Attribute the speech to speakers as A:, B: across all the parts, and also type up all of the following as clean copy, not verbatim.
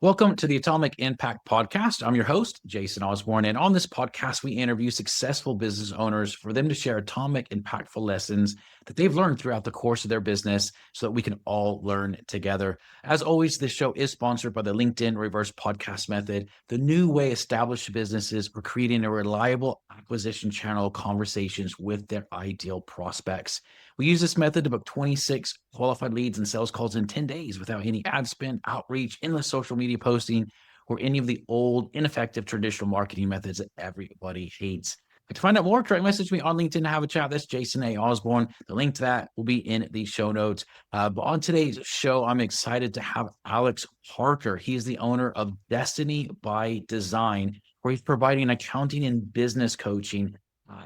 A: Welcome to the Atomic Impact Podcast. I'm your host, Jason Osborn. And on this podcast, we interview successful business owners for them to share atomic, impactful lessons that they've learned throughout the course of their business so that we can all learn together. As always, this show is sponsored by the LinkedIn Reverse Podcast Method, the new way established businesses are creating a reliable acquisition channel conversations with their ideal prospects. We use this method to book 26 qualified leads and sales calls in 10 days without any ad spend, outreach, endless social media posting, or any of the old, ineffective traditional marketing methods that everybody hates. To find out more, try to message me on LinkedIn to have a chat. That's Jason A. Osborn. The link to that will be in the show notes. But on today's show, I'm excited to have Alex Parker. He is the owner of Destiny by Design, where he's providing accounting and business coaching.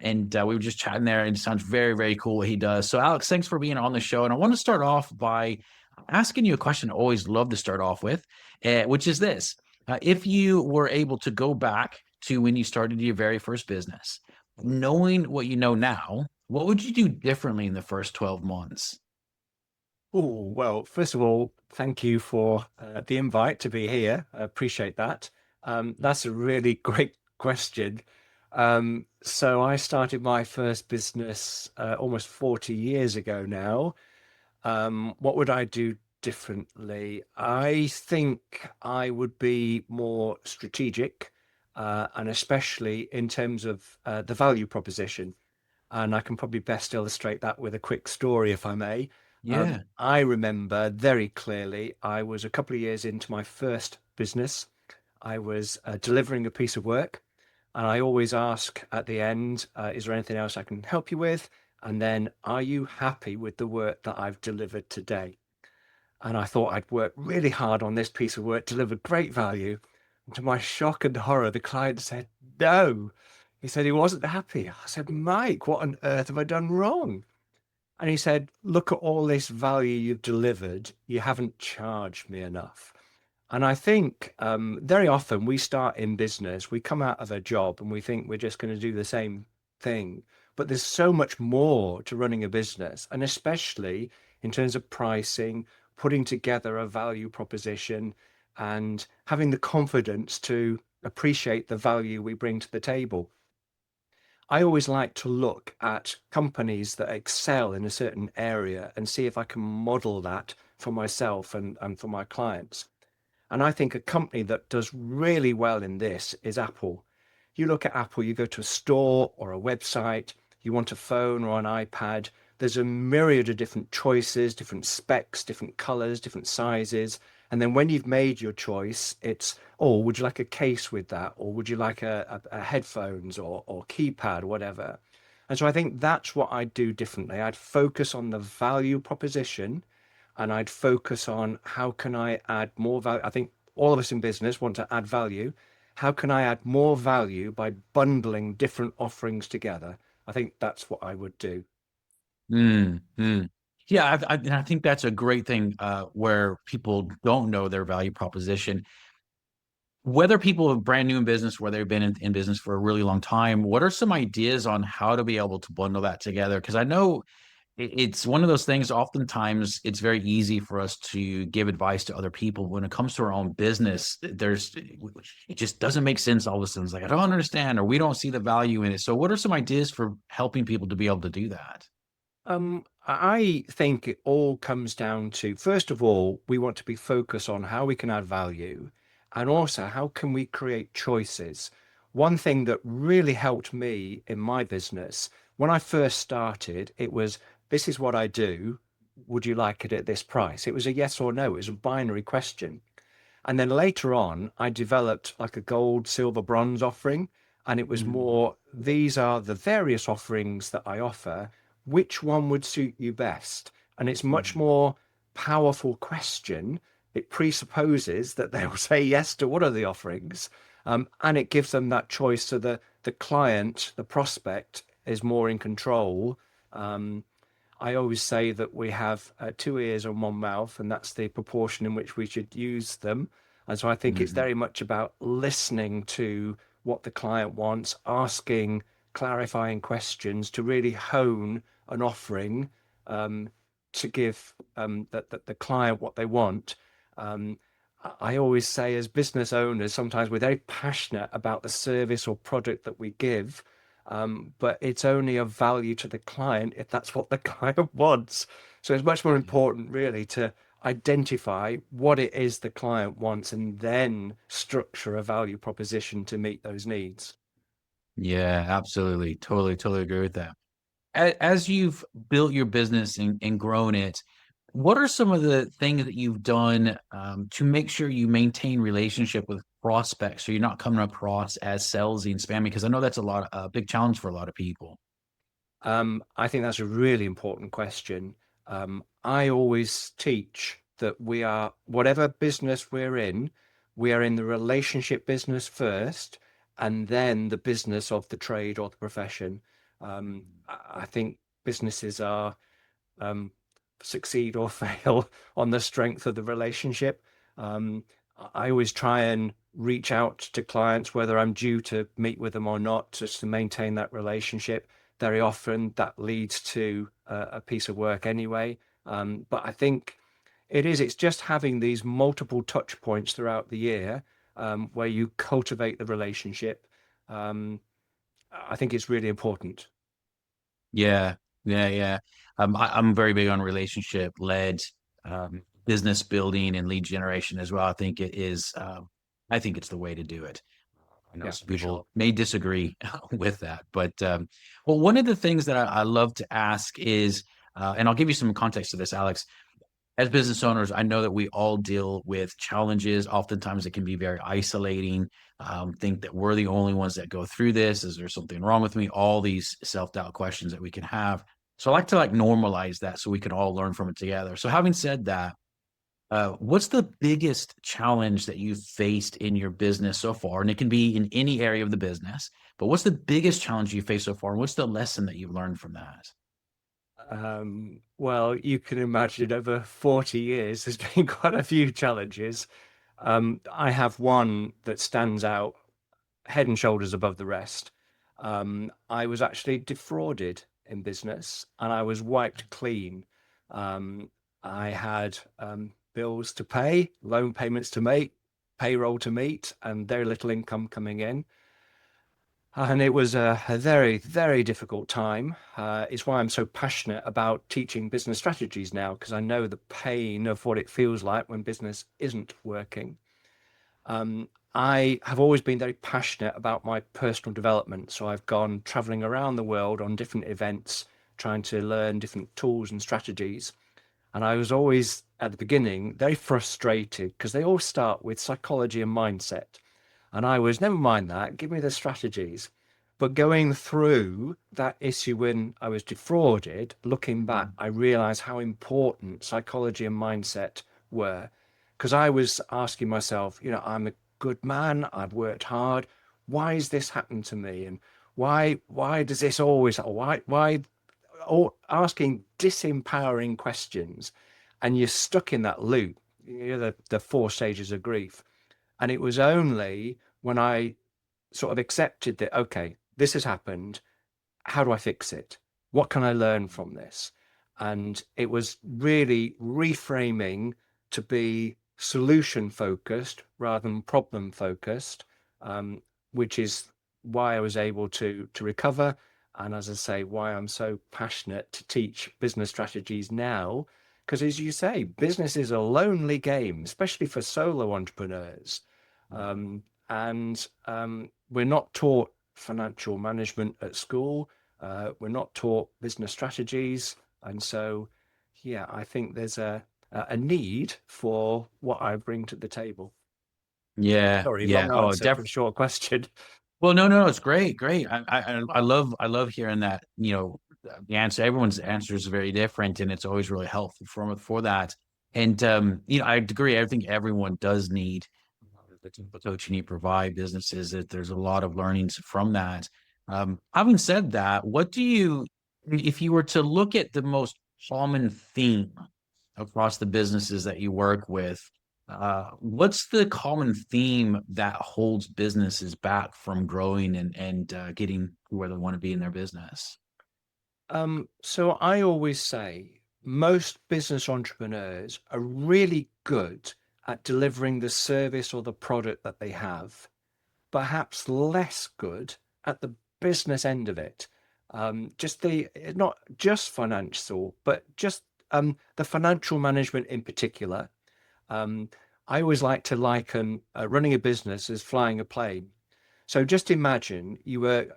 A: We were just chatting there, and it sounds very, very cool what he does. So, Alex, thanks for being on the show. And I want to start off by asking you a question I always love to start off with, which is this. If you were able to go back to when you started your very first business, knowing what you know now, what would you do differently in the first 12 months?
B: Oh, well, first of all, thank you for the invite to be here. I appreciate that. That's a really great question. So I started my first business almost 40 years ago now. What would I do differently? I think I would be more strategic, and especially in terms of the value proposition. And I can probably best illustrate that with a quick story, if I may.
A: Yeah.
B: I remember very clearly, I was a couple of years into my first business. I was delivering a piece of work, and I always ask at the end, is there anything else I can help you with? And then, are you happy with the work that I've delivered today? And I thought I'd worked really hard on this piece of work, delivered great value. And to my shock and horror, the client said, no. He said he wasn't happy. I said, Mike, what on earth have I done wrong? And he said, look at all this value you've delivered. You haven't charged me enough. And I think very often we start in business, we come out of a job and we think we're just going to do the same thing. But there's so much more to running a business, and especially in terms of pricing, putting together a value proposition, and having the confidence to appreciate the value we bring to the table. I always like to look at companies that excel in a certain area and see if I can model that for myself and for my clients. And I think a company that does really well in this is Apple. You look at Apple, you go to a store or a website, you want a phone or an iPad, there's a myriad of different choices, different specs, different colors, different sizes. And then when you've made your choice, it's, oh, would you like a case with that? Or would you like a headphones or keypad or whatever? And so I think that's what I'd do differently. I'd focus on the value proposition, and I'd focus on how can I add more value. I think all of us in business want to add value. How can I add more value by bundling different offerings together? I think that's what I would do.
A: Mm, mm. Yeah, and I think that's a great thing where people don't know their value proposition. Whether people are brand new in business, whether they've been in business for a really long time, what are some ideas on how to be able to bundle that together? Because I know it's one of those things, oftentimes it's very easy for us to give advice to other people. When it comes to our own business, it just doesn't make sense all of a sudden. It's like, I don't understand, or we don't see the value in it. So what are some ideas for helping people to be able to do that?
B: I think it all comes down to, first of all, we want to be focused on how we can add value, and also how can we create choices. One thing that really helped me in my business when I first started, it was, this is what I do. Would you like it at this price? It was a yes or no. It was a binary question. And then later on, I developed like a gold, silver, bronze offering. And it was
A: Mm,
B: more, these are the various offerings that I offer. Which one would suit you best? And it's much
A: mm,
B: more powerful question. It presupposes that they will say yes to one of the offerings. And it gives them that choice so the client, the prospect, is more in control. Um, I always say that we have two ears and one mouth, and that's the proportion in which we should use them. And so I think it's
A: mhm.
B: very much about listening to what the client wants, asking clarifying questions to really hone an offering, um, to give the client what they want. Um, I always say, as business owners, sometimes we're very passionate about the service or product that we give, but it's only of value to the client if that's what the client wants. So it's much more important, really, to identify what it is the client wants and then structure a value proposition to meet those needs.
A: Yeah, absolutely. Totally agree with that. As you've built your business and grown it, what are some of the things that you've done to make sure you maintain relationship with prospects so you're not coming across as salesy and spammy? Because I know that's a big challenge for a lot of people.
B: I think that's a really important question. I always teach that whatever business we are in the relationship business first, and then the business of the trade or the profession. I think businesses are um, succeed or fail on the strength of the relationship. Um, I always try and reach out to clients, whether I'm due to meet with them or not, just to maintain that relationship. Very often that leads to a piece of work anyway. But I think it's just having these multiple touch points throughout the year where you cultivate the relationship. Um, I think it's really important.
A: Yeah, yeah. I'm very big on relationship led business building and lead generation as well. I think it is. I think it's the way to do it. I know
B: Yeah,
A: some
B: for sure.
A: people may disagree with that, but well, one of the things that I love to ask is, and I'll give you some context to this, Alex. As business owners, I know that we all deal with challenges. Oftentimes, it can be very isolating. Think that we're the only ones that go through this. Is there something wrong with me? All these self-doubt questions that we can have. So I like to normalize that so we can all learn from it together. So having said that, what's the biggest challenge that you've faced in your business so far? And it can be in any area of the business, but what's the biggest challenge you faced so far? And what's the lesson that you've learned from that?
B: Well, you can imagine over 40 years, there's been quite a few challenges. I have one that stands out head and shoulders above the rest. I was actually defrauded in business and I was wiped clean. Um, I had bills to pay, loan payments to make, payroll to meet, and very little income coming in. And it was a very, very difficult time. It's why I'm so passionate about teaching business strategies now, because I know the pain of what it feels like when business isn't working. I have always been very passionate about my personal development. So I've gone traveling around the world on different events, trying to learn different tools and strategies. And I was always, at the beginning, very frustrated because they all start with psychology and mindset. And I was, never mind that, give me the strategies. But going through that issue when I was defrauded, looking back, I realized how important psychology and mindset were. Because I was asking myself, I'm a good man, I've worked hard. Why has this happened to me? And why does this always, why, or asking disempowering questions, and you're stuck in that loop. The four stages of grief. And it was only when I sort of accepted that, okay, this has happened. How do I fix it? What can I learn from this? And it was really reframing to be solution focused rather than problem focused, um, which is why I was able to recover. And as I say, why I'm so passionate to teach business strategies now. Because as you say, business is a lonely game, especially for solo entrepreneurs. And we're not taught financial management at school. We're not taught business strategies. And so, yeah, I think there's a need for what I bring to the table.
A: Yeah,
B: Sorry,
A: yeah.
B: long
A: Oh,
B: answer for a
A: definitely.
B: short question.
A: Well, no, it's great. I love hearing that. The answer. Everyone's answer is very different, and it's always really helpful for that. And I agree. I think everyone does need the type of coaching you provide businesses. That there's a lot of learnings from that. Having said that, if you were to look at the most common theme across the businesses that you work with, what's the common theme that holds businesses back from growing and getting where they want to be in their business?
B: So I always say most business entrepreneurs are really good at delivering the service or the product that they have, perhaps less good at the business end of it. Just the not just financial, but just the financial management in particular. Um, I always like to liken running a business as flying a plane. So just imagine you were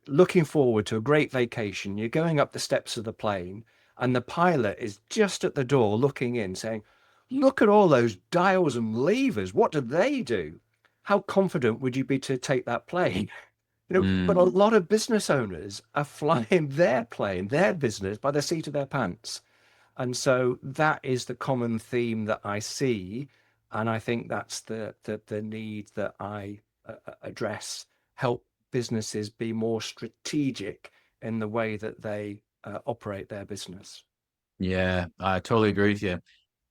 B: looking forward to a great vacation. You're going up the steps of the plane, and the pilot is just at the door looking in, saying, "Look at all those dials and levers. What do they do?" How confident would you be to take that plane? But a
A: Mm.
B: lot of business owners are flying their plane, their business by the seat of their pants. And so that is the common theme that I see. And I think that's the need that I address, help businesses be more strategic in the way that they operate their business.
A: Yeah, I totally agree with you.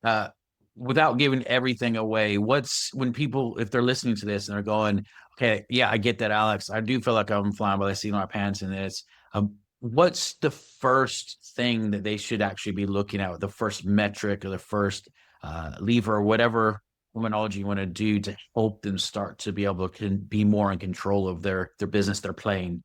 A: uh, Without giving everything away, what's when people, if they're listening to this and they're going, okay, yeah, I get that, Alex. I do feel like I'm flying by the seat of my pants in this. What's the first thing that they should actually be looking at, the first metric or the first lever or whatever terminology you want to do to help them start to be able to be more in control of their business they're playing?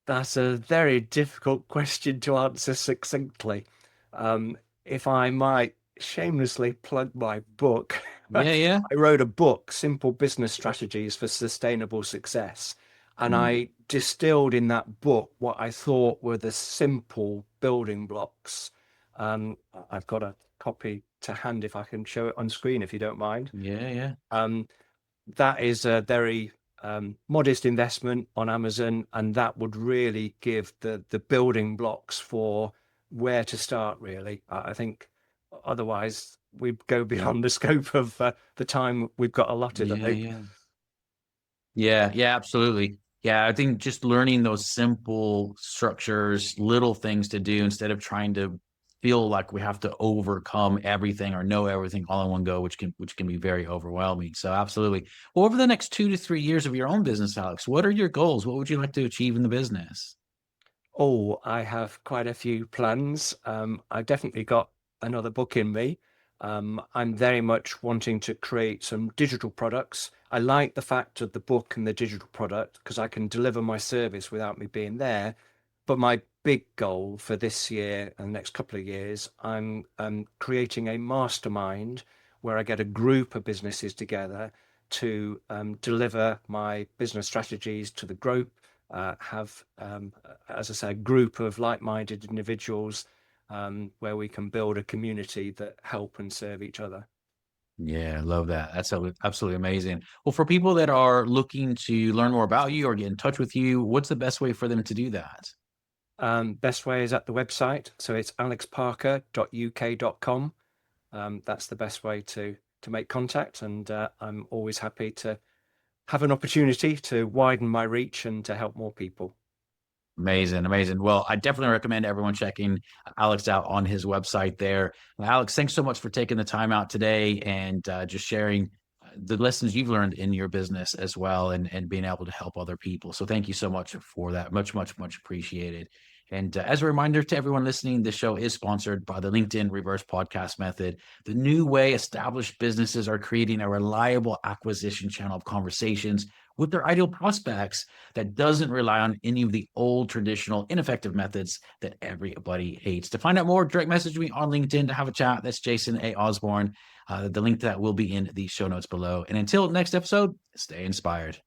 B: That's a very difficult question to answer succinctly. Um, if I might shamelessly plug my book, I
A: Yeah, yeah.
B: wrote a book, Simple Business Strategies for Sustainable Success. And
A: Mm.
B: I distilled in that book what I thought were the simple building blocks. I've got a copy to hand if I can show it on screen, if you don't mind.
A: Yeah, yeah.
B: Um, that is a very modest investment on Amazon, and that would really give the building blocks for where to start. Really, I think otherwise we'd go beyond the scope of the time we've got allotted. I
A: Yeah,
B: think.
A: yeah. Yeah, yeah, absolutely. Yeah, I think just learning those simple structures, little things to do instead of trying to feel like we have to overcome everything or know everything all in one go, which can be very overwhelming. So absolutely. Well, over the next 2 to 3 years of your own business, Alex, what are your goals? What would you like to achieve in the business?
B: Oh, I have quite a few plans. I've definitely got another book in me. I'm very much wanting to create some digital products. I like the fact of the book and the digital product because I can deliver my service without me being there. But my big goal for this year and the next couple of years, I'm creating a mastermind where I get a group of businesses together to deliver my business strategies to the group, have, as I say, a group of like-minded individuals where we can build a community that help and serve each other.
A: Yeah, I love that. That's absolutely amazing. Well, for people that are looking to learn more about you or get in touch with you, what's the best way for them to do that?
B: Best way is at the website. So it's alexparker.uk.com. That's the best way to make contact. And I'm always happy to have an opportunity to widen my reach and to help more people.
A: Amazing, amazing. Well, I definitely recommend everyone checking Alex out on his website there. Alex, thanks so much for taking the time out today and just sharing the lessons you've learned in your business as well and being able to help other people. So thank you so much for that. Much, much, much appreciated. And as a reminder to everyone listening, this show is sponsored by the LinkedIn Reverse Podcast Method, the new way established businesses are creating a reliable acquisition channel of conversations with their ideal prospects that doesn't rely on any of the old traditional ineffective methods that everybody hates. To find out more, direct message me on LinkedIn to have a chat. That's Jason A. Osborn. The link to that will be in the show notes below. And until next episode, stay inspired.